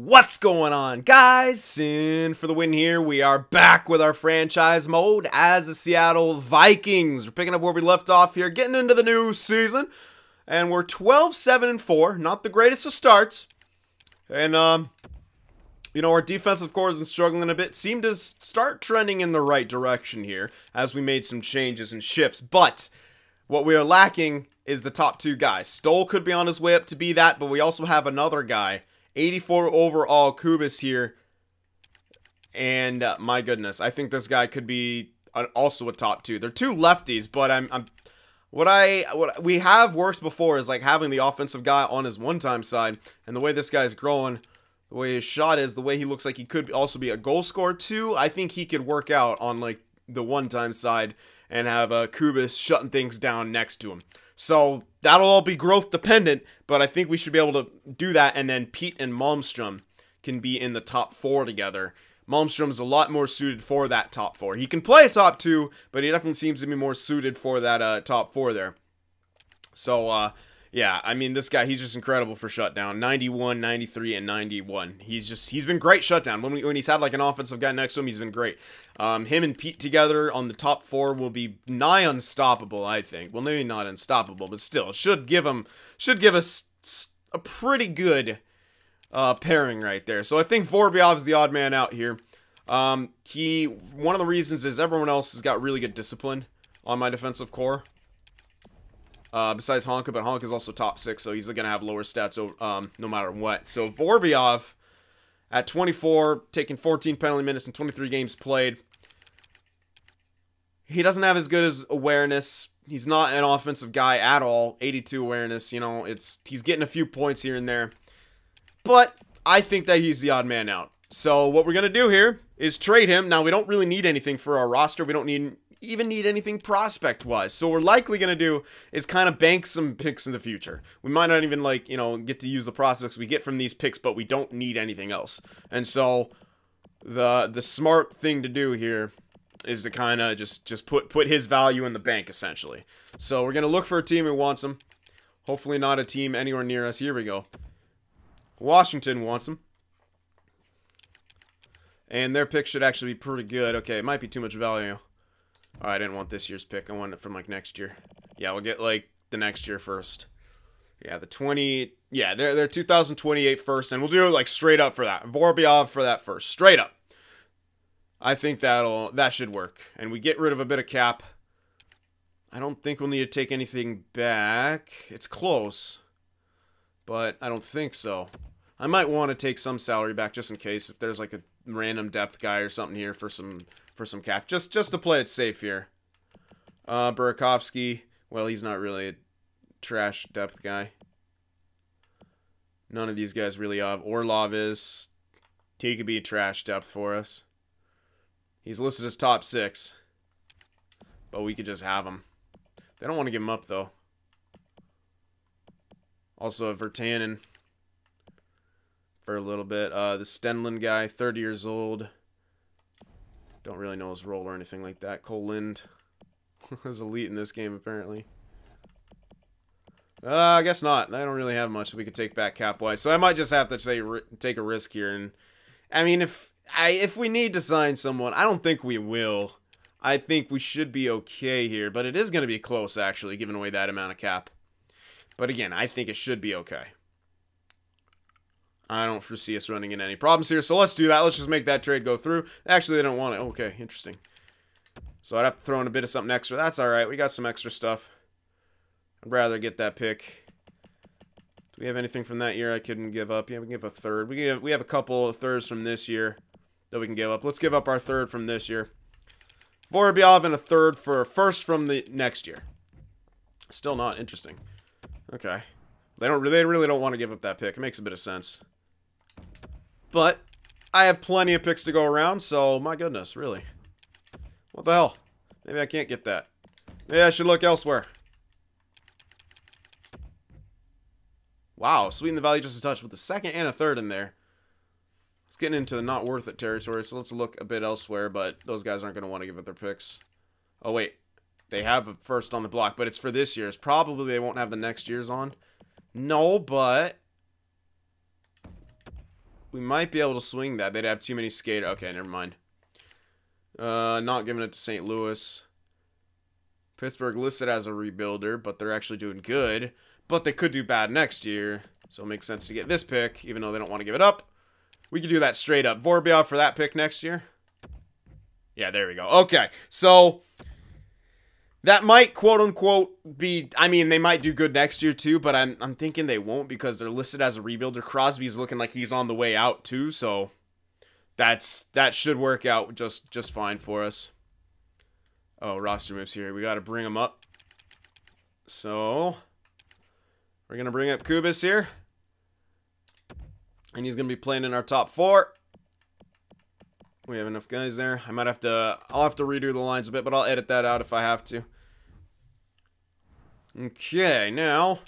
What's going on, guys? Sin for the win here. We are back with our franchise mode as the Seattle Vikings. We're picking up where we left off here, getting into the new season. And we're 12-7-4. Not the greatest of starts. And, you know, our defensive core has been struggling a bit. Seemed to start trending in the right direction here as we made some changes and shifts. But what we are lacking is the top two guys. Stoll could be on his way up to be that, but we also have another guy. 84 overall, Kubis here, and my goodness, I think this guy could be also a top two. They're two lefties, but what we have worked before is like having the offensive guy on his one-time side, and the way this guy's growing, the way his shot is, the way he looks like he could also be a goal scorer too. I think he could work out on like the one-time side and have Kubis shutting things down next to him. So that'll all be growth dependent, but I think we should be able to do that, and then Pete and Malmstrom can be in the top four together. Malmstrom's a lot more suited for that top four. He can play a top two, but he definitely seems to be more suited for that top four there. So, yeah, I mean, this guy, he's just incredible for shutdown. 91, 93, and 91. He's been great shutdown. When he's had like an offensive guy next to him, he's been great. Him and Pete together on the top four will be nigh unstoppable, I think. Well, maybe not unstoppable, but still, should give us a pretty good pairing right there. So I think Vorobyov is the odd man out here. One of the reasons is everyone else has got really good discipline on my defensive core. Besides Honka, but Honka is also top 6, so he's going to have lower stats no matter what. So Vorobyov at 24, taking 14 penalty minutes in 23 games played. He doesn't have as good as awareness. He's not an offensive guy at all. 82 awareness, you know, he's getting a few points here and there. But I think that he's the odd man out. So what we're going to do here is trade him. Now, we don't really need anything for our roster. We don't even need anything prospect-wise. So what we're likely going to do is kind of bank some picks in the future. We might not even, like, you know, get to use the prospects we get from these picks, but we don't need anything else. And so the smart thing to do here is to kind of just put his value in the bank, essentially. So we're going to look for a team who wants him. Hopefully not a team anywhere near us. Here we go. Washington wants him. And their pick should actually be pretty good. Okay, it might be too much value. Oh, I didn't want this year's pick. I want it from, like, next year. Yeah, we'll get, like, the next year first. Yeah, they're 2028 first, and we'll do it, like, straight up for that. Vorobyov for that first. Straight up. I think that should work. And we get rid of a bit of cap. I don't think we'll need to take anything back. It's close. But I don't think so. I might want to take some salary back just in case if there's, like, a random depth guy or something here for some cap, just to play it safe here. Burakovsky, well, he's not really a trash depth guy. None of these guys really have. Orlov is. He could be trash depth for us. He's listed as top 6, but we could just have him. They don't want to give him up, though. Also, Vertanen for a little bit. The Stenlund guy, 30 years old. Don't really know his role or anything like that. Cole Lind is elite in this game, apparently. I guess not. I don't really have much that we could take back cap-wise. So I might just have to say take a risk here. And I mean, if we need to sign someone, I don't think we will. I think we should be okay here. But it is going to be close, actually, giving away that amount of cap. But again, I think it should be okay. I don't foresee us running into any problems here, so let's do that. Let's just make that trade go through. Actually, they don't want it. Okay, interesting. So I'd have to throw in a bit of something extra. That's all right. We got some extra stuff. I'd rather get that pick. Do we have anything from that year I couldn't give up? Yeah, we can give a third. We have a couple of thirds from this year that we can give up. Let's give up our third from this year. Vorobyov and a third for a first from the next year. Still not interesting. Okay. They really don't want to give up that pick. It makes a bit of sense. But I have plenty of picks to go around, so my goodness, really. What the hell? Maybe I can't get that. Maybe I should look elsewhere. Wow, sweeten the value just a touch with a second and a third in there. It's getting into the not worth it territory, so let's look a bit elsewhere, but those guys aren't going to want to give up their picks. Oh, wait. They have a first on the block, but it's for this year's. Probably they won't have the next year's on. No, but We might be able to swing that. They'd have too many skater. Okay, never mind. Not giving it to St. Louis. Pittsburgh listed as a rebuilder, but they're actually doing good. But they could do bad next year. So it makes sense to get this pick, even though they don't want to give it up. We could do that straight up. Vorobyov for that pick next year. Yeah, there we go. Okay, so that might, quote-unquote, be... I mean, they might do good next year, too, but I'm thinking they won't because they're listed as a rebuilder. Crosby's looking like he's on the way out, too, so that should work out just fine for us. Oh, roster moves here. We got to bring him up. So, we're going to bring up Kubis here. And he's going to be playing in our top 4. We have enough guys there. I'll have to redo the lines a bit, but I'll edit that out if I have to. Okay, now.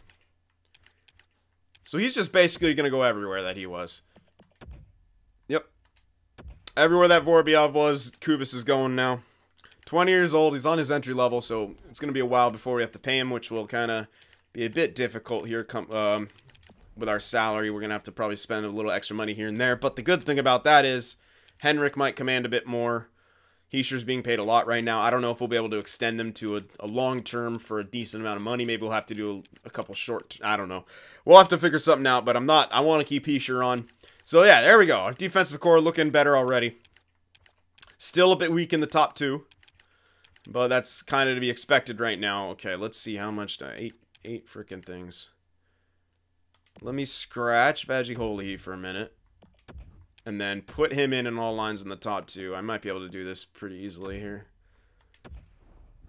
So he's just basically going to go everywhere that he was. Yep. Everywhere that Vorobyov was, Kubis is going now. 20 years old. He's on his entry level, so it's going to be a while before we have to pay him, which will kind of be a bit difficult here with our salary. We're going to have to probably spend a little extra money here and there. But the good thing about that is Henrik might command a bit more. Heischer's being paid a lot right now. I don't know if we'll be able to extend him to a long term for a decent amount of money. Maybe we'll have to do a couple short. I don't know. We'll have to figure something out, but I want to keep Heischer on. So yeah, there we go. Our defensive core looking better already. Still a bit weak in the top 2. But that's kind of to be expected right now. Okay, let's see how much. Eight freaking things. Let me scratch Vagiholi for a minute. And then put him in all lines in the top 2. I might be able to do this pretty easily here.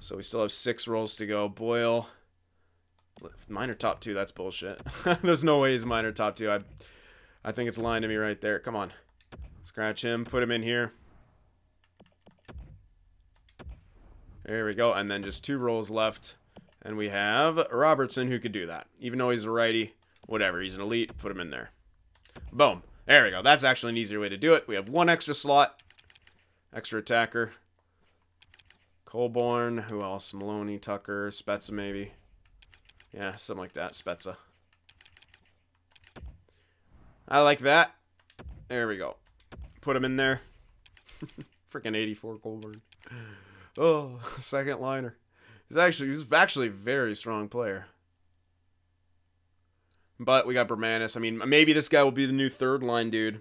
So we still have 6 rolls to go. Boyle. Minor top 2, that's bullshit. There's no way he's minor top 2. I think it's lying to me right there. Come on. Scratch him. Put him in here. There we go. And then just 2 rolls left. And we have Robertson who could do that. Even though he's a righty. Whatever. He's an elite. Put him in there. Boom. There we go. That's actually an easier way to do it. We have 1 extra slot. Extra attacker. Colborn. Who else? Maloney, Tucker, Spezza maybe. Yeah, something like that. Spezza. I like that. There we go. Put him in there. Freaking 84 Colborn. Oh, second liner. He was actually a very strong player. But we got Bermanis. I mean, maybe this guy will be the new third line dude.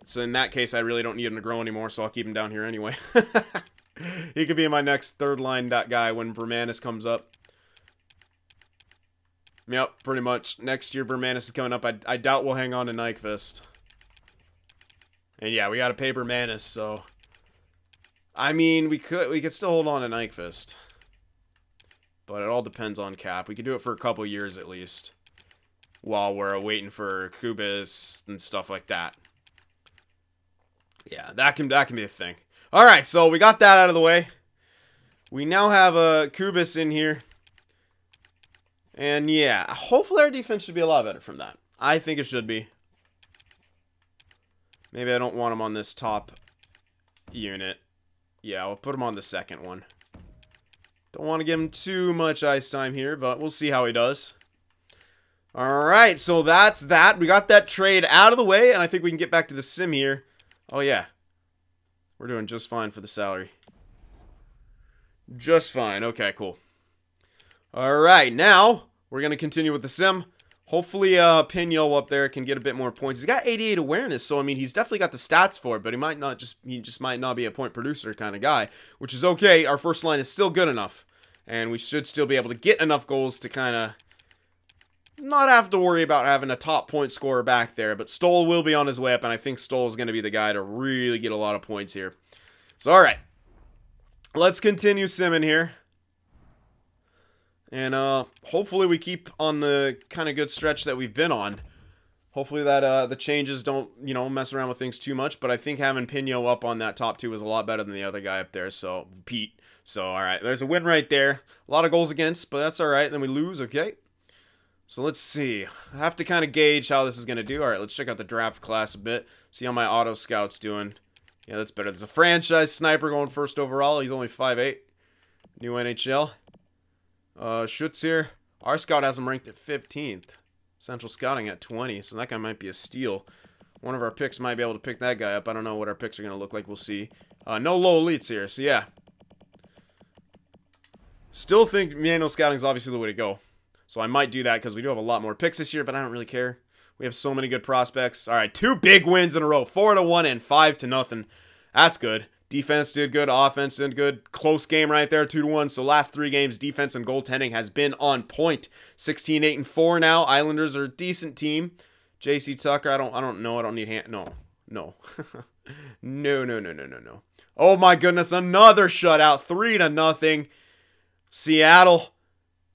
So in that case, I really don't need him to grow anymore, so I'll keep him down here anyway. He could be my next third line guy when Bermanis comes up. Yep, pretty much. Next year, Bermanis is coming up. I doubt we'll hang on to Nyquist. And yeah, we got to pay Bermanis, so... I mean, we could still hold on to Nyquist. But it all depends on cap. We could do it for a couple years at least. While we're waiting for Kubis and stuff like that. Yeah, that can be a thing. Alright, so we got that out of the way. We now have a Kubis in here. And yeah, hopefully our defense should be a lot better from that. I think it should be. Maybe I don't want him on this top unit. Yeah, I'll put him on the second one. Don't want to give him too much ice time here, but we'll see how he does. Alright, so that's that. We got that trade out of the way, and I think we can get back to the sim here. Oh, yeah. We're doing just fine for the salary. Just fine. Okay, cool. Alright, now we're going to continue with the sim. Hopefully, Pignol up there can get a bit more points. He's got 88 awareness, so I mean, he's definitely got the stats for it, but he just might not be a point producer kind of guy, which is okay. Our first line is still good enough, and we should still be able to get enough goals to kind of not have to worry about having a top point scorer back there, but Stoll will be on his way up, and I think Stoll is going to be the guy to really get a lot of points here. So, alright. Let's continue simming here. And hopefully we keep on the kind of good stretch that we've been on. Hopefully that the changes don't, you know, mess around with things too much. But I think having Pignol up on that top 2 is a lot better than the other guy up there. So, Pete. So, alright. There's a win right there. A lot of goals against, but that's alright. Then we lose, okay. So, let's see. I have to kind of gauge how this is going to do. Alright, let's check out the draft class a bit. See how my auto scout's doing. Yeah, that's better. There's a franchise sniper going first overall. He's only 5'8". New NHL. Schutz here. Our scout has him ranked at 15th. Central Scouting at 20, so that guy might be a steal. One of our picks might be able to pick that guy up. I don't know what our picks are going to look like. We'll see. No low elites here, so yeah. Still think manual scouting is obviously the way to go. So I might do that because we do have a lot more picks this year, but I don't really care. We have so many good prospects. All right, 2 big wins in a row. 4-1 and 5-0. That's good. Defense did good. Offense did good. Close game right there, 2-1. So last 3 games, defense and goaltending has been on point. 16-8-4 now. Islanders are a decent team. JC Tucker, I don't know. I don't need hand. No. No. No. Oh my goodness, another shutout. 3-0. Seattle,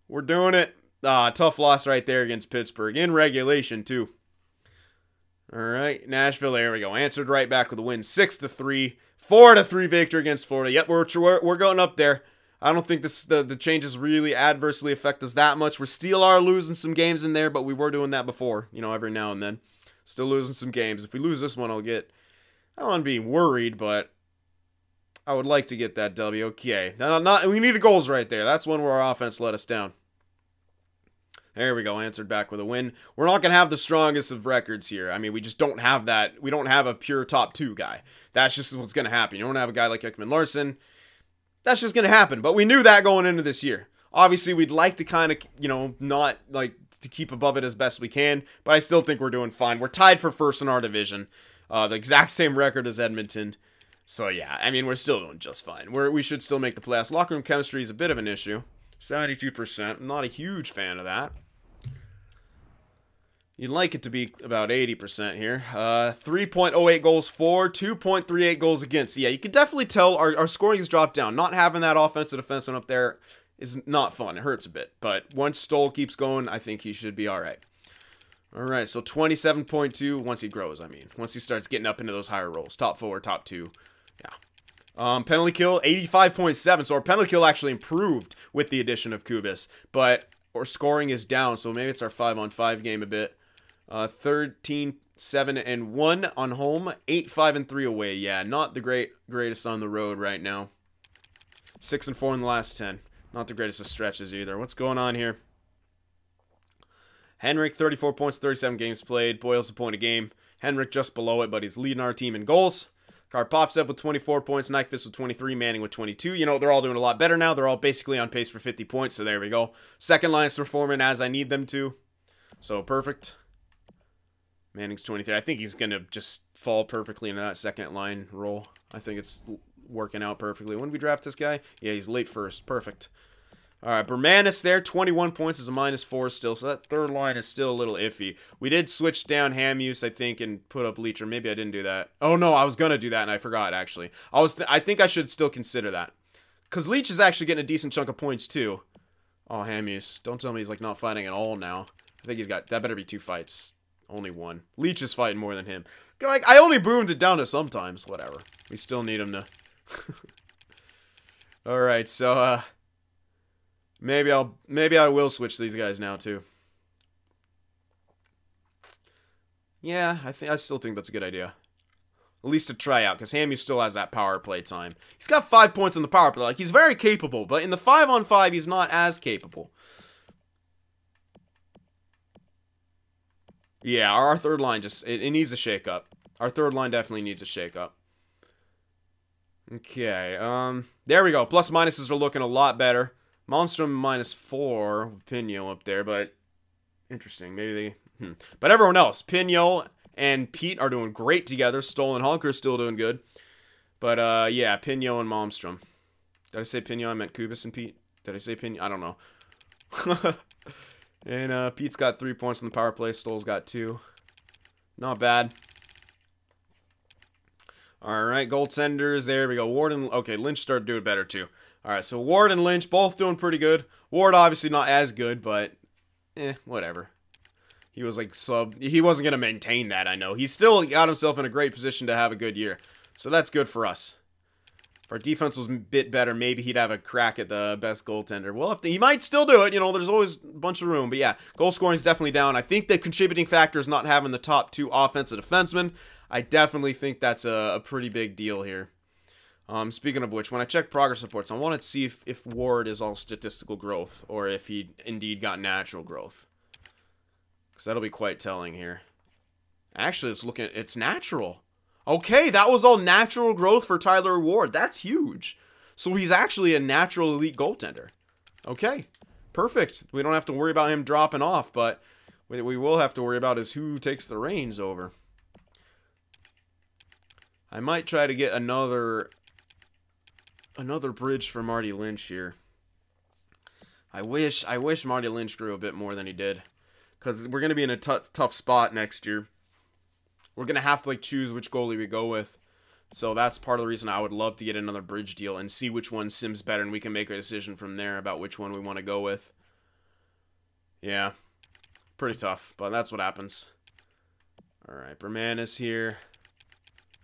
we're doing it. Tough loss right there against Pittsburgh. In regulation, too. All right, Nashville, there we go. Answered right back with a win. 6-3. 4-3 victory against Florida. Yep, we're going up there. I don't think the changes really adversely affect us that much. We still are losing some games in there, but we were doing that before, you know, every now and then. Still losing some games. If we lose this one, I don't want to be worried, but I would like to get that W. Okay. We needed goals right there. That's one where our offense let us down. There we go. Answered back with a win. We're not going to have the strongest of records here. I mean, we just don't have that. We don't have a pure top 2 guy. That's just what's going to happen. You don't have a guy like Ekman Larson. That's just going to happen. But we knew that going into this year. Obviously, we'd like to kind of, you know, not like to keep above it as best we can. But I still think we're doing fine. We're tied for first in our division. The exact same record as Edmonton. So, yeah, I mean, we're still doing just fine. We should still make the playoffs. Locker room chemistry is a bit of an issue. 72%. I'm not a huge fan of that. You'd like it to be about 80% here. 3.08 goals for, 2.38 goals against. Yeah, you can definitely tell our scoring has dropped down. Not having that offensive defenseman up there is not fun. It hurts a bit. But once Stoll keeps going, I think he should be all right. All right, so 27.2 once he grows, I mean. Once he starts getting up into those higher roles. Top 4, top 2. Yeah. Penalty kill, 85.7. So our penalty kill actually improved with the addition of Kubis. But our scoring is down, so maybe it's our 5-on-5 game a bit. 13-7-1 on home, 8-5-3 away. Yeah, not the greatest on the road right now. 6-4 in the last 10. Not the greatest of stretches either. What's going on here? Henrik, 34 points, 37 games played. Boyle's a point a game. Henrik just below it, but he's leading our team in goals. Karpovtsev with 24 points. Nyquist with 23. Manning with 22. You know, they're all doing a lot better now. They're all basically on pace for 50 points, so there we go. Second line's performing as I need them to. So, perfect. Manning's 23. I think he's going to just fall perfectly into that second line role. I think it's working out perfectly. When did we draft this guy? Yeah, he's late first. Perfect. All right, Bermanis there. 21 points is a -4 still, so that third line is still a little iffy. We did switch down Hamuse, I think, and put up Leach, or maybe I didn't do that. Oh, no, I was going to do that, and I forgot, actually. I think I should still consider that. Because Leach is actually getting a decent chunk of points, too. Oh, Hamuse. Don't tell me he's, like, not fighting at all now. I think he's got... That better be 2 fights. Only 1. Leach is fighting more than him. Like, I only boomed it down to sometimes. Whatever. We still need him to... Alright, so, maybe I will switch these guys now, too. Yeah, I still think that's a good idea. At least to try out, because Hammy still has that power play time. He's got 5 points in the power play. Like, he's very capable, but in the 5-on-5, he's not as capable. Yeah, our third line just... It needs a shake-up. Our third line definitely needs a shake-up. Okay, there we go. Plus minuses are looking a lot better. Malmstrom -4. Pinot up there, but... Interesting. Maybe they... But everyone else, Pinot and Pete are doing great together. Stoll and Honker still doing good. But, yeah, Pinot and Malmstrom. Did I say Pinot? I meant Kubis and Pete. Did I say Pinot? I don't know. And Pete's got 3 points on the power play. Stoll's got 2. Not bad. Alright, goaltenders. There we go. Ward and... Okay, Lynch started doing better, too. Alright, so Ward and Lynch both doing pretty good. Ward obviously not as good, but... whatever. He was like sub... He wasn't going to maintain that, I know. He still got himself in a great position to have a good year. So that's good for us. If our defense was a bit better, maybe he'd have a crack at the best goaltender. Well, he might still do it. You know, there's always a bunch of room. But yeah, goal scoring is definitely down. I think the contributing factor is not having the top 2 offensive defensemen. I definitely think that's a pretty big deal here. Speaking of which, when I check progress reports, I want to see if Ward is all statistical growth or if he indeed got natural growth. Because that'll be quite telling here. Actually, it's natural. Okay, that was all natural growth for Tyler Ward. That's huge. So he's actually a natural elite goaltender. Okay, perfect. We don't have to worry about him dropping off, but what we will have to worry about is who takes the reins over. I might try to get another bridge for Marty Lynch here. I wish Marty Lynch grew a bit more than he did, because we're going to be in a tough spot next year. We're going to have to, like, choose which goalie we go with. So that's part of the reason I would love to get another bridge deal and see which one sims better, and we can make a decision from there about which one we want to go with. Yeah. Pretty tough, but that's what happens. Alright, Berman is here.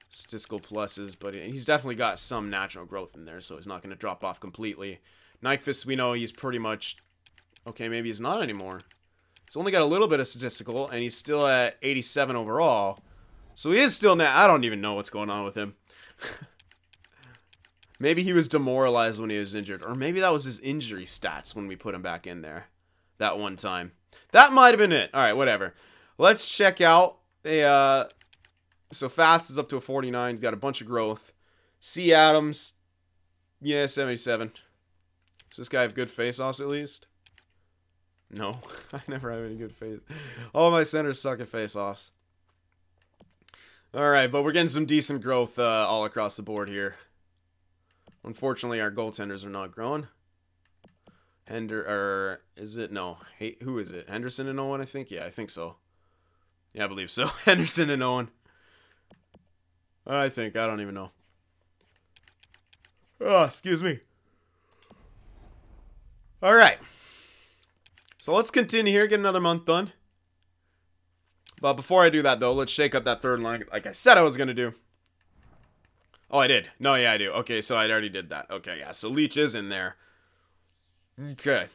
Statistical pluses, but he's definitely got some natural growth in there, so he's not going to drop off completely. Nyquist, we know he's pretty much... Okay, maybe he's not anymore. He's only got a little bit of statistical, and he's still at 87 overall. So he is still I don't even know what's going on with him. Maybe he was demoralized when he was injured. Or maybe that was his injury stats when we put him back in there. That one time. That might have been it. Alright, whatever. Let's check out. So Fats is up to a 49. He's got a bunch of growth. C. Adams. Yeah, 77. Does this guy have good face-offs at least? No. I never have any good face. All my centers suck at face-offs. Alright, but we're getting some decent growth all across the board here. Unfortunately, our goaltenders are not growing. Is it? No. Hey, who is it? Henderson and Owen, I think? Yeah, I think so. Yeah, I believe so. Henderson and Owen. I think. I don't even know. Oh, excuse me. Alright. So let's continue here. Get another month done. But before I do that, though, let's shake up that third line like I said I was going to do. Oh, I did. No, yeah, I do. Okay, so I already did that. Okay, yeah, so Leach is in there. Okay.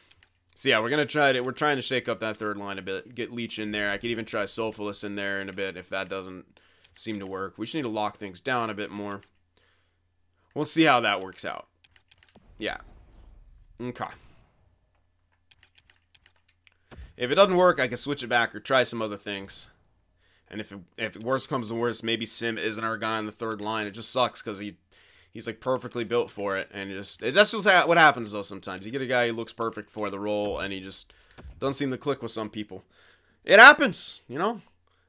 So, yeah, we're trying to shake up that third line a bit. Get Leach in there. I could even try Sophilus in there in a bit if that doesn't seem to work. We just need to lock things down a bit more. We'll see how that works out. Yeah. Okay. If it doesn't work, I can switch it back or try some other things. And if worse comes to worse, maybe Sim isn't our guy on the third line. It just sucks because he's like perfectly built for it, and that's just what happens though. Sometimes you get a guy who looks perfect for the role, and he just doesn't seem to click with some people. It happens, you know.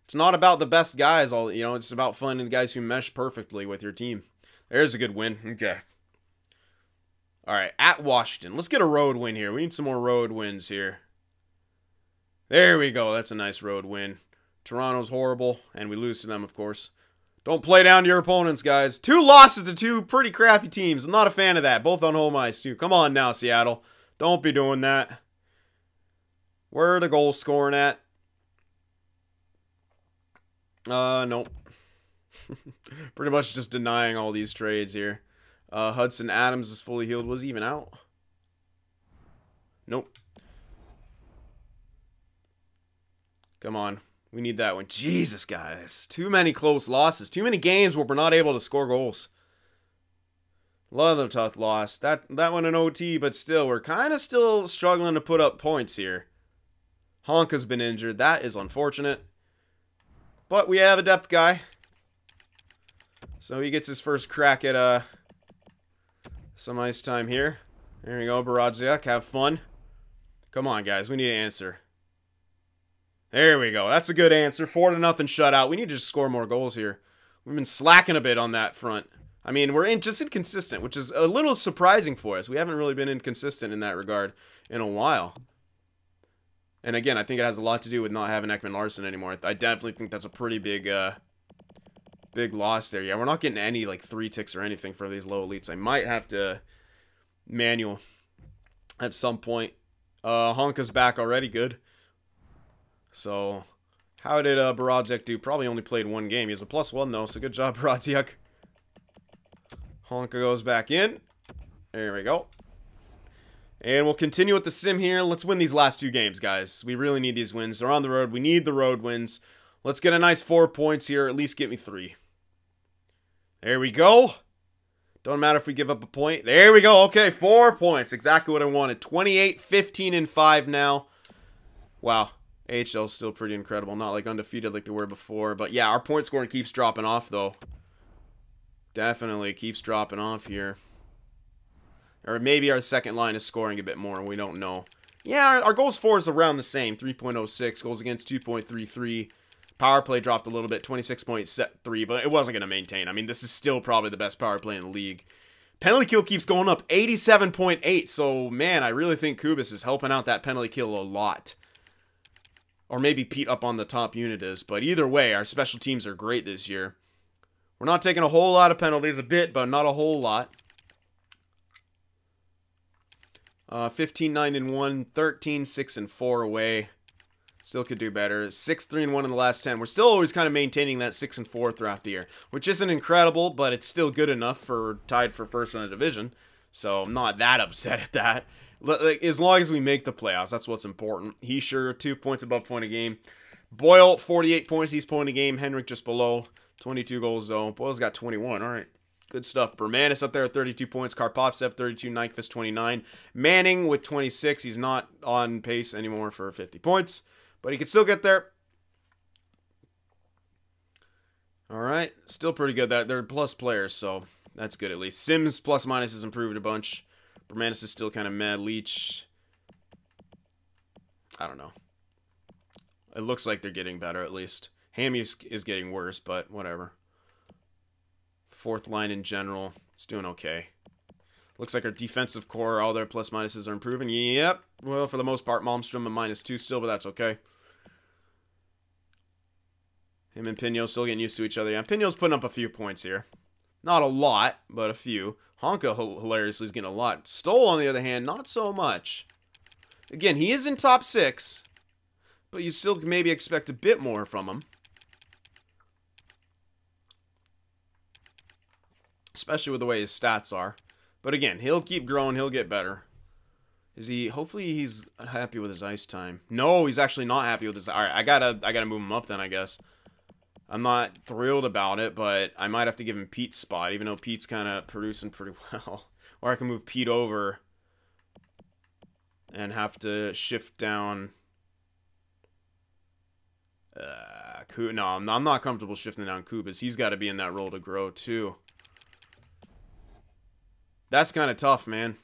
It's not about the best guys, it's about finding guys who mesh perfectly with your team. There's a good win. Okay. All right, at Washington. Let's get a road win here. We need some more road wins here. There we go. That's a nice road win. Toronto's horrible, and we lose to them, of course. Don't play down to your opponents, guys. 2 losses to 2 pretty crappy teams. I'm not a fan of that. Both on home ice, too. Come on now, Seattle. Don't be doing that. Where are the goals scoring at? Nope. Pretty much just denying all these trades here. Hudson Adams is fully healed. Was he even out? Nope. Come on. We need that one. Jesus, guys. Too many close losses. Too many games where we're not able to score goals. Another tough loss. That one an OT, but still, we're kind of still struggling to put up points here. Honka's been injured. That is unfortunate. But we have a depth guy. So he gets his first crack at some ice time here. There we go, Borodziak. Have fun. Come on, guys. We need to answer. There we go. That's a good answer. 4-0 shutout. We need to just score more goals here. We've been slacking a bit on that front. I mean, we're just inconsistent, which is a little surprising for us. We haven't really been inconsistent in that regard in a while. And again, I think it has a lot to do with not having Ekman Larson anymore. I definitely think that's a pretty big loss there. Yeah, we're not getting any like 3 ticks or anything for these low elites. I might have to manual at some point. Honka's back already. Good. So, how did Borodziak do? Probably only played 1 game. He has a +1 though, so good job, Borodziak. Honka goes back in. There we go. And we'll continue with the sim here. Let's win these last 2 games, guys. We really need these wins. They're on the road. We need the road wins. Let's get a nice 4 points here. At least get me 3. There we go. Don't matter if we give up a point. There we go. Okay, 4 points. Exactly what I wanted. 28, 15, and 5 now. Wow. AHL's still pretty incredible. Not like undefeated like they were before. But yeah, our point scoring keeps dropping off though. Definitely keeps dropping off here. Or maybe our second line is scoring a bit more. We don't know. Yeah, our goals for is around the same. 3.06. Goals against 2.33. Power play dropped a little bit. 26.3. But it wasn't going to maintain. I mean, this is still probably the best power play in the league. Penalty kill keeps going up. 87.8. So, man, I really think Kubis is helping out that penalty kill a lot. Or maybe Pete up on the top unit is. But either way, our special teams are great this year. We're not taking a whole lot of penalties. A bit, but not a whole lot. 15-9-1, 13-6-4 away. Still could do better. 6-3-1 in the last 10. We're still always kind of maintaining that 6-4 throughout the year, which isn't incredible, but it's still good enough for tied for first in the division. So I'm not that upset at that. Like, as long as we make the playoffs, that's what's important. He's sure 2 points above point a game. Boyle 48 points. He's point a game. Henrik just below 22 goals though. Boyle's got 21. All right. Good stuff. Bermanis up there at 32 points. Karpovtsev 32. Nyquist 29. Manning with 26. He's not on pace anymore for 50 points, but he can still get there. All right. Still pretty good. They're plus players, so that's good at least. Sims plus minus has improved a bunch. Bermanis is still kind of mad. Leach, I don't know. It looks like they're getting better at least. Hammy is getting worse, but whatever. Fourth line in general, it's doing okay. Looks like our defensive core, all their plus minuses are improving. Yep. Well, for the most part, Malmstrom a -2 still, but that's okay. Him and Pino still getting used to each other. Yeah, Pino's putting up a few points here. Not a lot, but a few. Honka hilariously is getting a lot. Stoll, on the other hand, not so much. Again, he is in top 6, but you still maybe expect a bit more from him. Especially with the way his stats are. But again, he'll keep growing. He'll get better. Is he? Hopefully he's happy with his ice time. No, he's actually not happy with his... Alright, I gotta move him up then, I guess. I'm not thrilled about it, but I might have to give him Pete's spot, even though Pete's kind of producing pretty well. Or I can move Pete over and have to shift down... No, I'm not comfortable shifting down Kubis. He's got to be in that role to grow, too. That's kind of tough, man.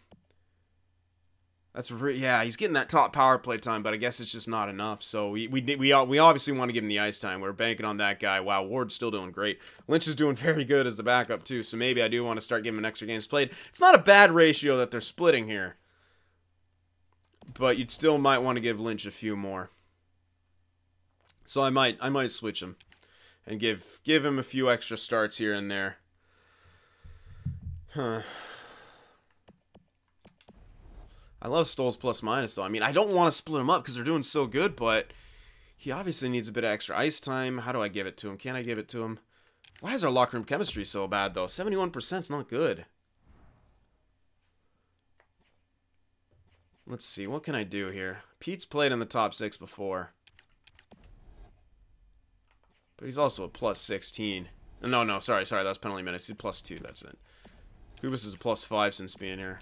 Yeah, he's getting that top power play time, but I guess it's just not enough. So we obviously want to give him the ice time. We're banking on that guy. Wow, Ward's still doing great. Lynch is doing very good as the backup too. So maybe I do want to start giving him extra games played. It's not a bad ratio that they're splitting here, but you'd still might want to give Lynch a few more. So I might switch him and give him a few extra starts here and there. Huh. I love Stoll's plus minus though. I mean, I don't want to split him up because they're doing so good, but he obviously needs a bit of extra ice time. How do I give it to him? Can I give it to him? Why is our locker room chemistry so bad though? 71% is not good. Let's see. What can I do here? Pete's played in the top 6 before. But he's also a plus 16. No, sorry. That was penalty minutes. He's plus 2. That's it. Kubis is a plus 5 since being here.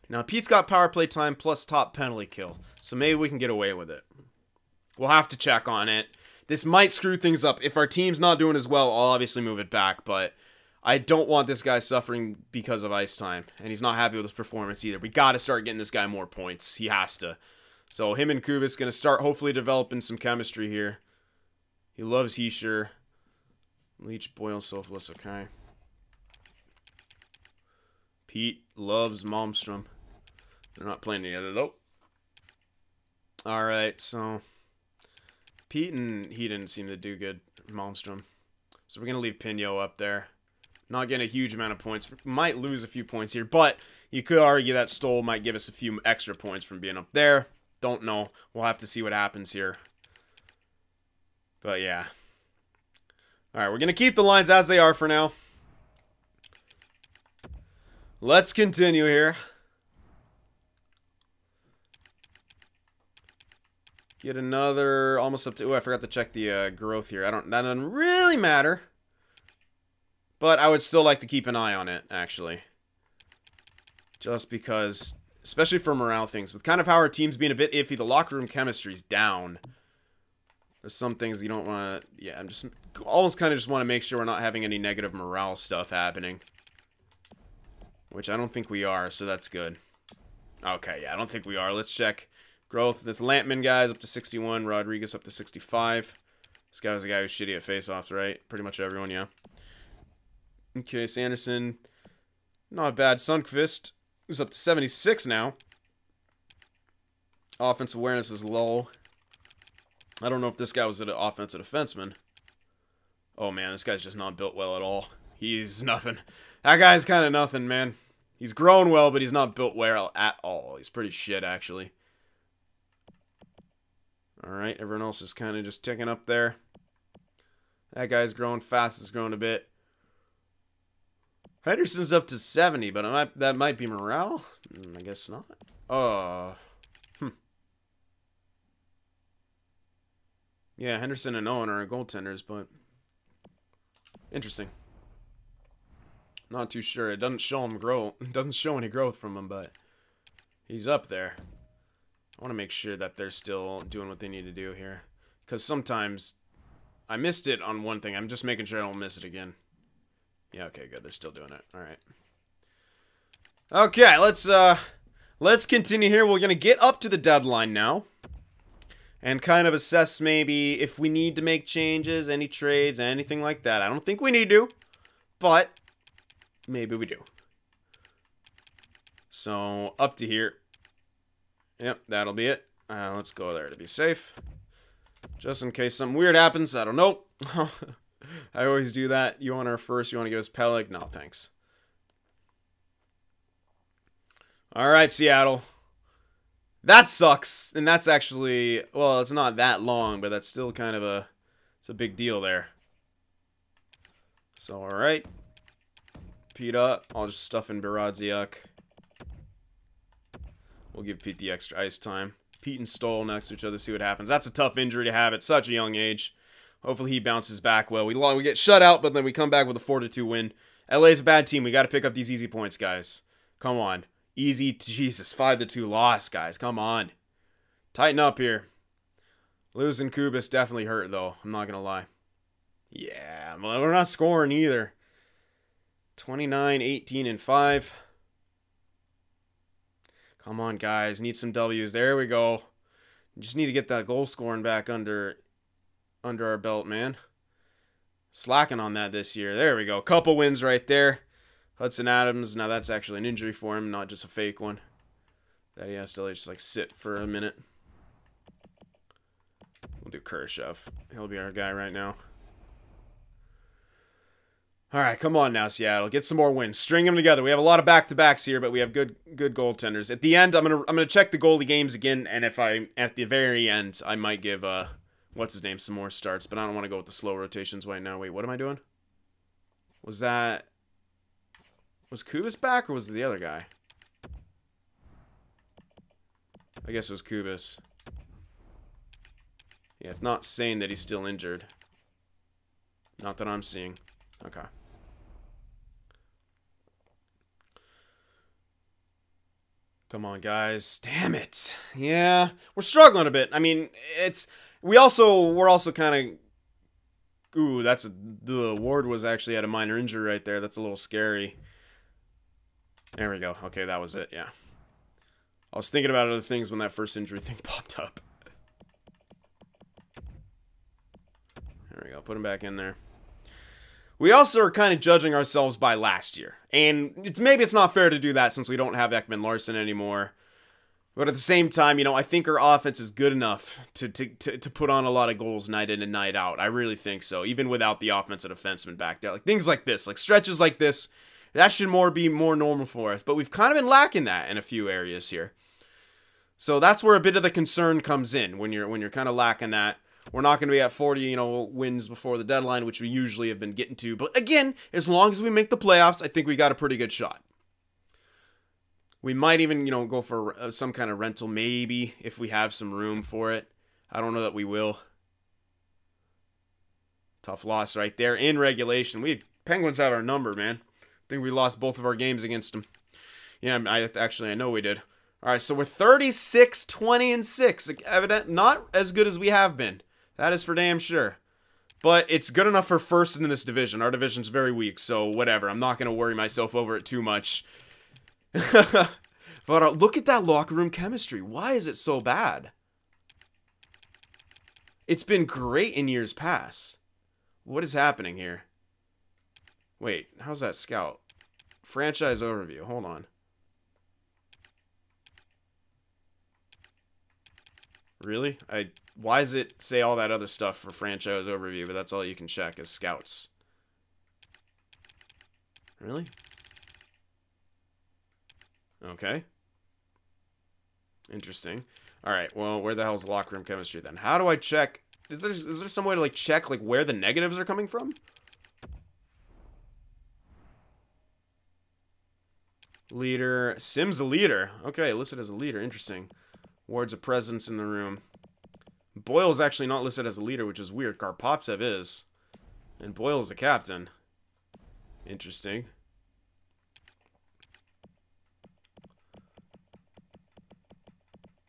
Now, Pete's got power play time plus top penalty kill. So maybe we can get away with it. We'll have to check on it. This might screw things up. If our team's not doing as well, I'll obviously move it back. But I don't want this guy suffering because of ice time. And he's not happy with his performance either. We got to start getting this guy more points. He has to. So him and Kubis going to start hopefully developing some chemistry here. He loves Heischer. Leach, Boyle, Soflis, okay. Pete loves Malmstrom. They're not playing together, though. Alright, so... Pete and he didn't seem to do good, Malmstrom. So we're going to leave Pino up there. Not getting a huge amount of points. Might lose a few points here, but you could argue that Stoll might give us a few extra points from being up there. Don't know. We'll have to see what happens here. But yeah. Alright, we're going to keep the lines as they are for now. Let's continue here. Get another, almost up to, I forgot to check the growth here. That doesn't really matter. But I would still like to keep an eye on it, actually. Just because especially for morale things. With kind of how our team's being a bit iffy, the locker room chemistry's down. There's some things you don't want to... Yeah, I'm just... Almost kind of just want to make sure we're not having any negative morale stuff happening. Which I don't think we are, so that's good. Okay, yeah, I don't think we are. Let's check growth. This Lampman guy's up to 61. Rodriguez up to 65. This guy was a guy who's shitty at faceoffs, right? Pretty much everyone, yeah. Okay, Sanderson. Not bad. Sundqvist, who's up to 76 now. Offensive awareness is low. I don't know if this guy was an offensive defenseman. Oh, man, this guy's just not built well at all. He's nothing. That guy's kind of nothing, man. He's grown well, but he's not built well at all. He's pretty shit, actually. Alright, everyone else is kind of just ticking up there. That guy's growing fast. Has grown a bit. Henderson's up to 70, but that might be morale? I guess not. Yeah, Henderson and Owen are goaltenders, but... Interesting. Not too sure. It doesn't show him grow. It doesn't show any growth from him, but... He's up there. I want to make sure that they're still doing what they need to do here. Because sometimes... I missed it on one thing. I'm just making sure I don't miss it again. Yeah, okay, good. They're still doing it. Alright. Okay, let's continue here. We're going to get up to the deadline now. And kind of assess maybe if we need to make changes, any trades, anything like that. I don't think we need to, but maybe we do. So, up to here. Yep, that'll be it. Let's go there to be safe. Just in case something weird happens. I don't know. I always do that. You want our first? You want to give us Peleg? No, thanks. Alright, Seattle. That sucks. And that's actually... Well, it's not that long, but that's still kind of a... It's a big deal there. So, alright. Pete up. I'll just stuff in Borobyov. We'll give Pete the extra ice time. Pete and Stoll next to each other, see what happens. That's a tough injury to have at such a young age. Hopefully he bounces back well. We get shut out, but then we come back with a 4-2 win. LA's a bad team. We got to pick up these easy points, guys. Come on. Easy, Jesus, 5-2 loss, guys. Come on. Tighten up here. Losing Kubis definitely hurt, though. I'm not going to lie. Yeah, well, we're not scoring either. 29, 18, and 5. Come on, guys. Need some W's. There we go. Just need to get that goal scoring back under our belt, man. Slacking on that this year. There we go. Couple wins right there. Hudson Adams. Now that's actually an injury for him, not just a fake one. That he has to just like sit for a minute. We'll do Kurashev. He'll be our guy right now. Alright, come on now, Seattle. Get some more wins. String them together. We have a lot of back-to-backs here, but we have good goaltenders. At the end, I'm gonna check the goalie games again, and if at the very end, I might give what's his name some more starts, but I don't want to go with the slow rotations right now. Wait, what am I doing? Was Kubis back, or was it the other guy? I guess it was Kubis. Yeah, it's not saying that he's still injured. Not that I'm seeing. Okay. Come on, guys. Damn it. Yeah, we're struggling a bit. I mean, we're also kind of... Ooh, the Ward was actually had a minor injury right there. That's a little scary. There we go. Okay, that was it, yeah. I was thinking about other things when that first injury thing popped up. There we go. Put him back in there. We also are kind of judging ourselves by last year. And maybe it's not fair to do that since we don't have Ekman Larson anymore. But at the same time, you know, I think our offense is good enough to put on a lot of goals night in and night out. I really think so. Even without the offensive defenseman back there. Like things like this, like stretches like this, that should be more normal for us. But we've kind of been lacking that in a few areas here. So that's where a bit of the concern comes in when you're kind of lacking that. We're not going to be at 40, you know, wins before the deadline, which we usually have been getting to. But again, as long as we make the playoffs, I think we got a pretty good shot. We might even, you know, go for some kind of rental, maybe, if we have some room for it. I don't know that we will. Tough loss right there in regulation. Penguins have our number, man. I think we lost both of our games against them. Yeah, I know we did. All right, so we're 36, 20, and 6. Evident, not as good as we have been. That is for damn sure. But it's good enough for first in this division. Our division's very weak, so whatever. I'm not going to worry myself over it too much. But look at that locker room chemistry. Why is it so bad? It's been great in years past. What is happening here? Wait, how's that scout? Franchise overview. Hold on. Really? Why does it say all that other stuff for franchise overview, but that's all you can check as scouts? Really? Okay. Interesting. Alright, well, where the hell's the locker room chemistry then? How do I check? Is there some way to, like, check, like, where the negatives are coming from? Leader. Sim's a leader. Okay, listed as a leader. Interesting. Ward's a presence in the room. Boyle's actually not listed as a leader, which is weird. Karpovtsev is. And Boyle's a captain. Interesting.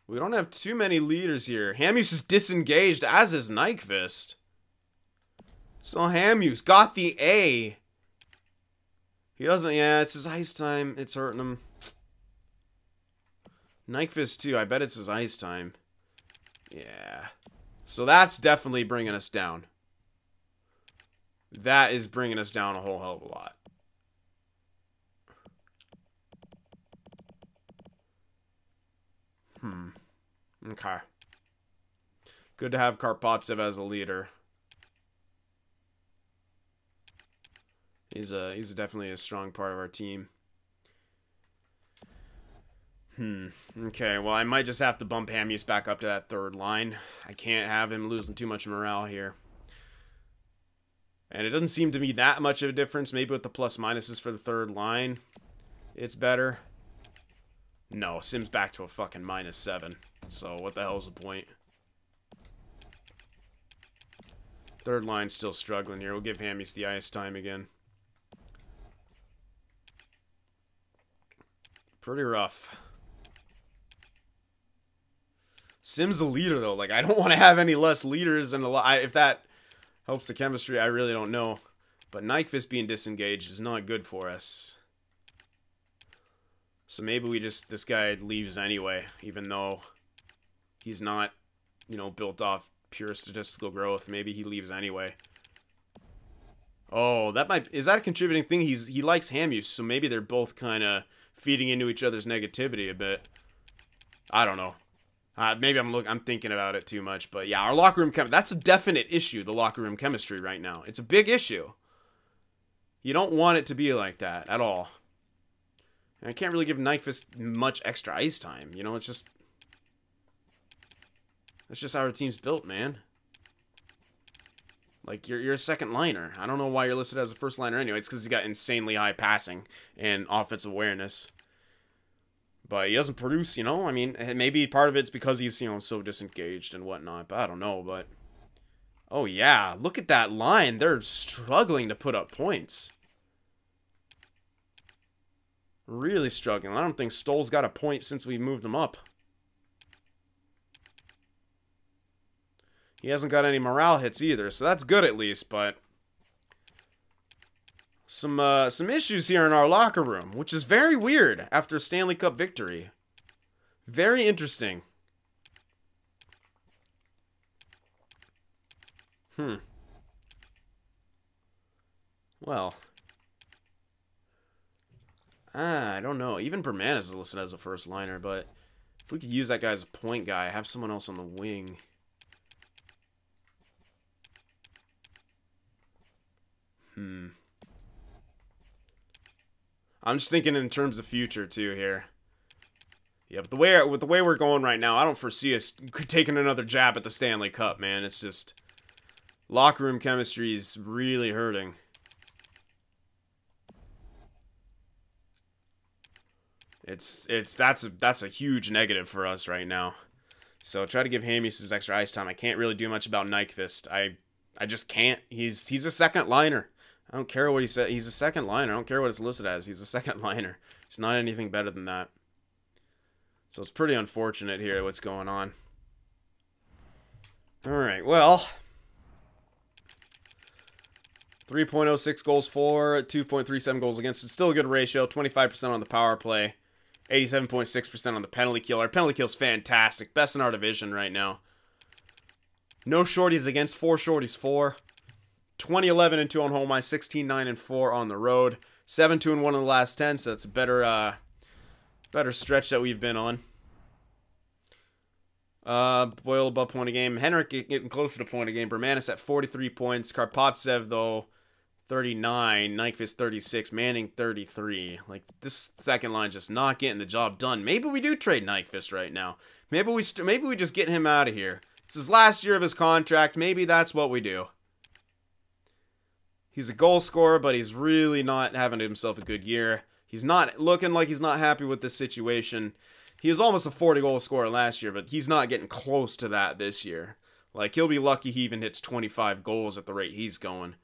We don't have too many leaders here. Hamuse is disengaged, as is Nyquist. So Hamuse got the A. He doesn't, yeah, it's his ice time. It's hurting him. Nyquist too, I bet it's his ice time. Yeah. So that's definitely bringing us down. That is bringing us down a whole hell of a lot. Okay. Good to have Karpovtsev as a leader. He's definitely a strong part of our team. Okay, well, I might just have to bump Hamuse back up to that third line. I can't have him losing too much morale here. And it doesn't seem to be that much of a difference. Maybe with the plus minuses for the third line, it's better. No, Sim's back to a fucking -7. So what the hell's the point? Third line's still struggling here. We'll give Hamuse the ice time again. Pretty rough. Sim's the leader, though. Like, I don't want to have any less leaders. And if that helps the chemistry, I really don't know. But Nyquist being disengaged is not good for us. So maybe we just... This guy leaves anyway, even though he's not, you know, built off pure statistical growth. Maybe he leaves anyway. Oh, that might... Is that a contributing thing? He likes Hamuse, so maybe they're both kind of feeding into each other's negativity a bit. I don't know. Maybe I'm thinking about it too much, but yeah, our locker room that's a definite issue, the locker room chemistry right now. It's a big issue. You don't want it to be like that at all. And I can't really give Nyquist much extra ice time, you know, it's just that's just how our team's built, man. Like, you're a second liner. I don't know why you're listed as a first liner anyway. It's because he's got insanely high passing and offensive awareness. But he doesn't produce, you know? I mean, maybe part of it's because he's, you know, so disengaged and whatnot. But I don't know, but... Oh, yeah. Look at that line. They're struggling to put up points. Really struggling. I don't think Stoll's got a point since we moved him up. He hasn't got any morale hits either, so that's good at least, but... Some issues here in our locker room, which is very weird after a Stanley Cup victory. Very interesting. Well. I don't know. Even Bermanis is listed as a first liner, but if we could use that guy as a point guy, have someone else on the wing. I'm just thinking in terms of future too here. Yeah, but with the way we're going right now, I don't foresee us taking another jab at the Stanley Cup, man. It's just locker room chemistry is really hurting. That's a huge negative for us right now. So try to give Hamuse his extra ice time. I can't really do much about Nyquist. I just can't. He's a second liner. I don't care what he said. He's a second liner. I don't care what it's listed as. He's a second liner. He's not anything better than that. So it's pretty unfortunate here what's going on. Alright, well, 3.06 goals for, 2.37 goals against. It's still a good ratio. 25% on the power play. 87.6% on the penalty kill. Our penalty kill's fantastic. Best in our division right now. No shorties against. 4 shorties for. 20-11-2 on home ice. 16-9-4 on the road. 7-2-1 in the last 10. So that's a better stretch that we've been on. Boyle above point a game. Henrik getting closer to point a game. Bermanis at 43 points. Karpovtsev, though, 39. Nyquist, 36. Manning, 33. Like, this second line just not getting the job done. Maybe we do trade Nyquist right now. Maybe we just get him out of here. It's his last year of his contract. Maybe that's what we do. He's a goal scorer, but he's really not having himself a good year. He's not looking like he's not happy with this situation. He was almost a 40-goal scorer last year, but he's not getting close to that this year. Like, he'll be lucky he even hits 25 goals at the rate he's going.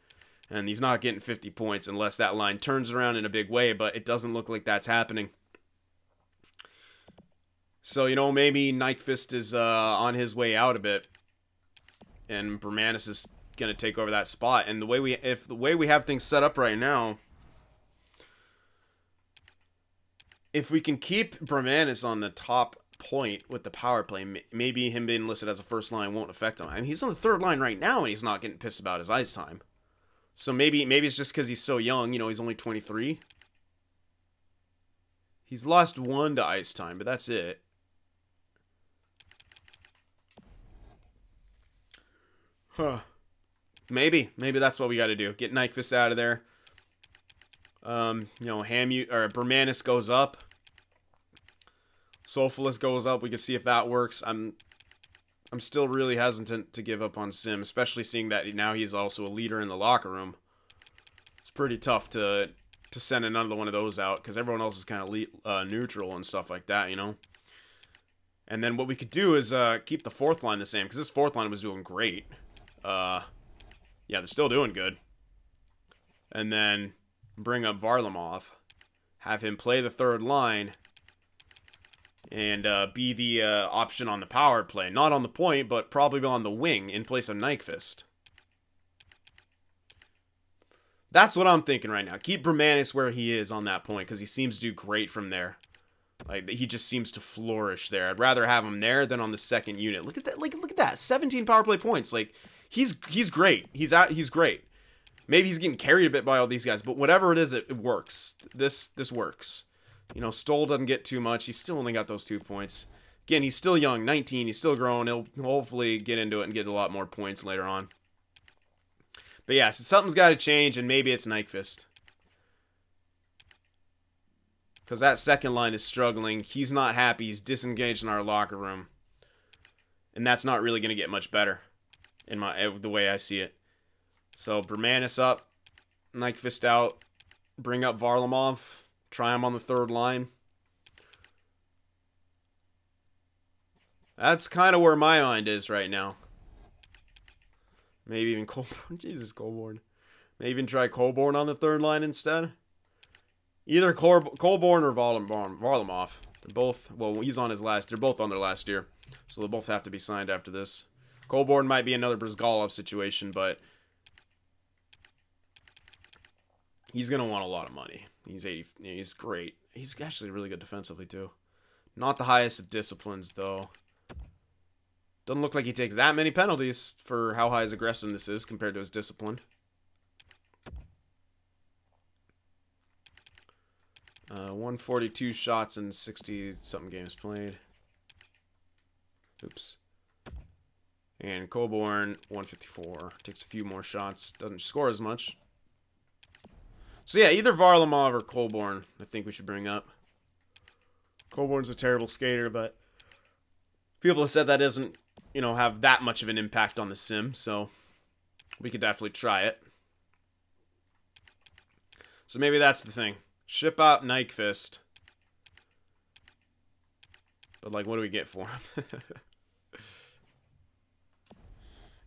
And he's not getting 50 points unless that line turns around in a big way, but it doesn't look like that's happening. So, you know, maybe Nyquist is on his way out a bit. And Bermanis is going to take over that spot. And the way we have things set up right now, if we can keep Bermanis on the top point with the power play, maybe him being listed as a first line won't affect him. I mean, he's on the third line right now, and he's not getting pissed about his ice time. So maybe it's just because he's so young. You know, he's only 23. He's lost 1 to ice time, but that's it. Huh. Maybe that's what we got to do. Get Nyquist out of there. You know, Bermanis goes up. Sophoulis goes up. We can see if that works. I'm still really hesitant to give up on Sim, especially seeing that now he's also a leader in the locker room. It's pretty tough to send another one of those out because everyone else is kind of neutral and stuff like that, you know. And then what we could do is keep the fourth line the same because this fourth line was doing great. Yeah, they're still doing good. And then bring up Varlamov, have him play the third line, and be the option on the power play. Not on the point, but probably on the wing in place of Nyquist. That's what I'm thinking right now. Keep Bermanis where he is on that point, because he seems to do great from there. Like, he just seems to flourish there. I'd rather have him there than on the second unit. Look at that! Look at that! 17 power play points. Like, he's great. He's great. Maybe he's getting carried a bit by all these guys, but whatever it is, it works. This works. You know, Stoll doesn't get too much. He's still only got those 2 points. Again, he's still young, 19. He's still growing. He'll hopefully get into it and get a lot more points later on. But yeah, so something's got to change, and maybe it's Nyquist. Because that second line is struggling. He's not happy. He's disengaged in our locker room. And that's not really going to get much better in the way I see it. So, Bermanis up. Nyquist out. Bring up Varlamov. Try him on the third line. That's kind of where my mind is right now. Maybe even Colborne. Jesus, Colborne. Maybe even try Colborne on the third line instead. Either Colborne or Varlamov. They're both, well, he's on his last, they're both on their last year. So they'll both have to be signed after this. Colborne might be another Brizgalov situation, but he's going to want a lot of money. He's great. He's actually really good defensively, too. Not the highest of disciplines, though. Doesn't look like he takes that many penalties for how high his aggressiveness is compared to his discipline. 142 shots in 60-something games played. Oops. And Colborne, 154. Takes a few more shots. Doesn't score as much. So yeah, either Varlamov or Colborne, I think we should bring up. Colborne's a terrible skater, but people have said that doesn't, you know, have that much of an impact on the sim, so we could definitely try it. So maybe that's the thing. Ship out Nyquist. But, like, what do we get for him?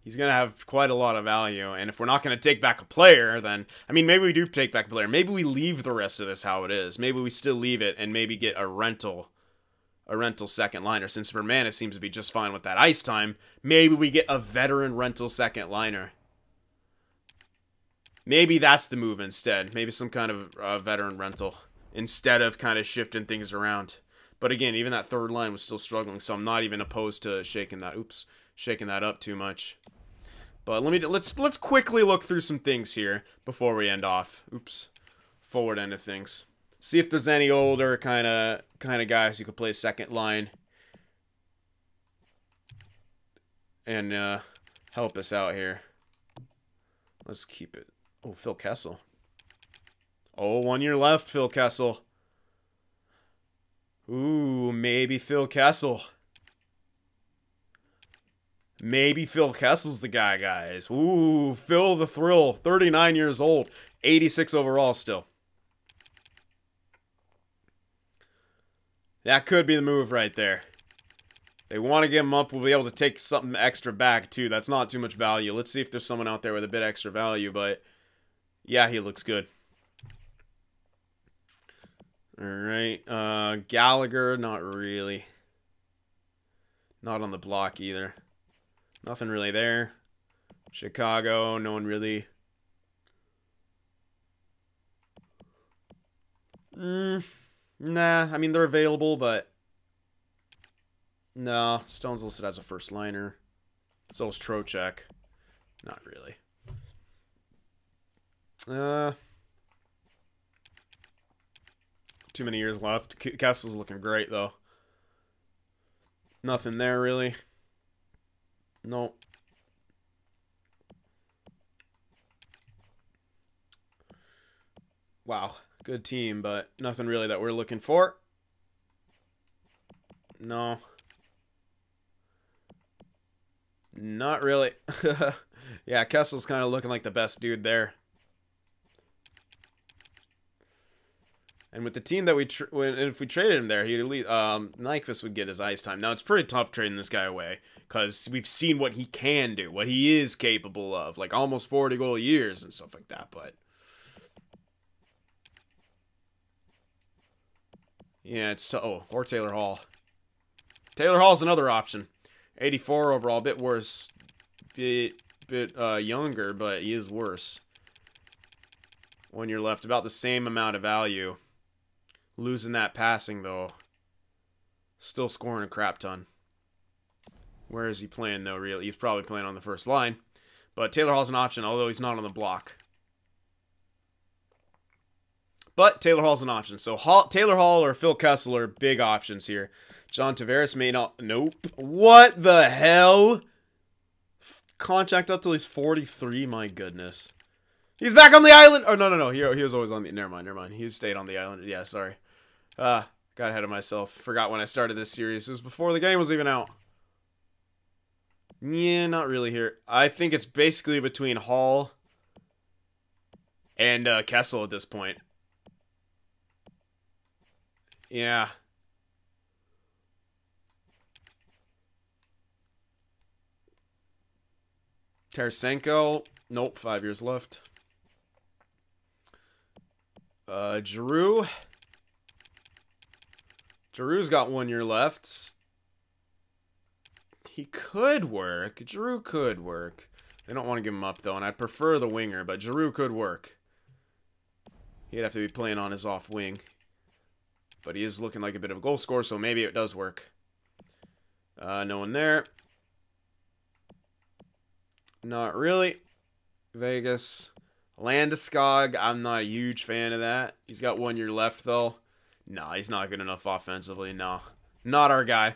He's going to have quite a lot of value. And if we're not going to take back a player, then, I mean, maybe we do take back a player. Maybe we leave the rest of this how it is. Maybe we still leave it and maybe get a rental a rental second liner. Since Bermanis seems to be just fine with that ice time, maybe we get a veteran rental second liner. Maybe that's the move instead. Maybe some kind of veteran rental instead of kind of shifting things around. But again, even that third line was still struggling, so I'm not even opposed to shaking that up too much. But let's quickly look through some things here before we end off. Forward end of things. See if there's any older kind of guys who could play second line and help us out here. Let's keep it. Oh, Phil Kessel. Oh, 1 year left, Phil Kessel. Ooh, maybe Phil Kessel. Maybe Phil Kessel's the guy, guys. Ooh, Phil the Thrill. 39 years old. 86 overall still. That could be the move right there. They want to get him up. We'll be able to take something extra back, too. That's not too much value. Let's see if there's someone out there with a bit extra value, but yeah, he looks good. Alright, Gallagher, not really. Not on the block either. Nothing really there. Chicago, no one really. Nah, I mean, they're available, but no, Stone's listed as a first liner. So is Trocheck. Not really. Too many years left. Kessel's looking great, though. Nothing there, really. Nope. Wow. Good team, but nothing really that we're looking for. No. Not really. Yeah, Kessel's kind of looking like the best dude there. And with the team that if we traded him there, he'd at least, Nyquist would get his ice time. Now, it's pretty tough trading this guy away because we've seen what he can do, what he is capable of, like almost 40 goal years and stuff like that, but yeah, it's or Taylor Hall. Taylor Hall's another option. 84 overall, a bit worse, bit younger, but he is worse. 1 year left, about the same amount of value. Losing that passing, though. Still scoring a crap ton. Where is he playing, though, really? He's probably playing on the first line. But Taylor Hall's an option, although he's not on the block. But Taylor Hall's an option. So Taylor Hall or Phil Kessel are big options here. John Tavares may not... Nope. What the hell? Contract up till he's 43, my goodness. He's back on the island! Oh, no. He was always on the... Never mind. He stayed on the island. Yeah, sorry. Got ahead of myself. Forgot when I started this series. It was before the game was even out. Yeah, not really here. I think it's basically between Hall and Kessel at this point. Yeah. Tarasenko. Nope, 5 years left. Giroux. Giroux's got 1 year left. He could work. Giroux could work. They don't want to give him up, though, and I'd prefer the winger, but Giroux could work. He'd have to be playing on his off wing. But he is looking like a bit of a goal scorer, so maybe it does work. No one there. Not really. Vegas. Landeskog, I'm not a huge fan of that. He's got 1 year left, though. No, he's not good enough offensively. No. Not our guy.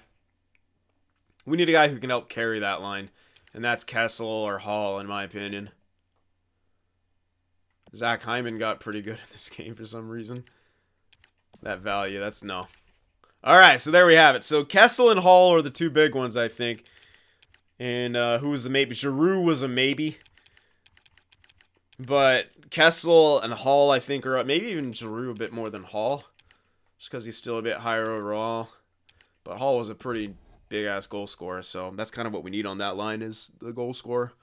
We need a guy who can help carry that line. And that's Kessel or Hall, in my opinion. Zach Hyman got pretty good in this game for some reason. That value, that's no. Alright, so there we have it. So Kessel and Hall are the two big ones, I think. And who was the maybe? Giroux was a maybe. But Kessel and Hall, I think, are up. Maybe even Giroux a bit more than Hall. Just because he's still a bit higher overall. But Hall was a pretty big-ass goal scorer. So that's kind of what we need on that line is the goal scorer.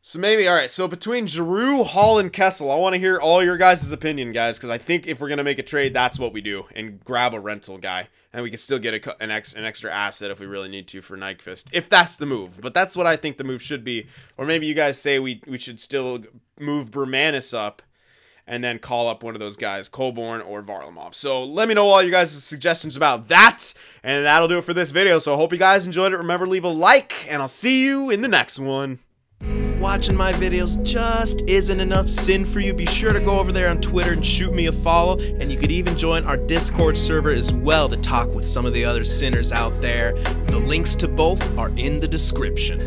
So maybe, all right, so between Giroux, Hall, and Kessel, I want to hear all your guys' opinion, guys, because I think if we're going to make a trade, that's what we do, and grab a rental guy, and we can still get an extra asset if we really need to for Nyquist, if that's the move. But that's what I think the move should be. Or maybe you guys say we should still move Bermanis up and then call up one of those guys, Coburn or Varlamov. So let me know all your guys' suggestions about that, and that'll do it for this video. So I hope you guys enjoyed it. Remember, leave a like, and I'll see you in the next one. Watching my videos just isn't enough sin for you, be sure to go over there on Twitter and shoot me a follow, and you could even join our Discord server as well to talk with some of the other sinners out there. The links to both are in the description.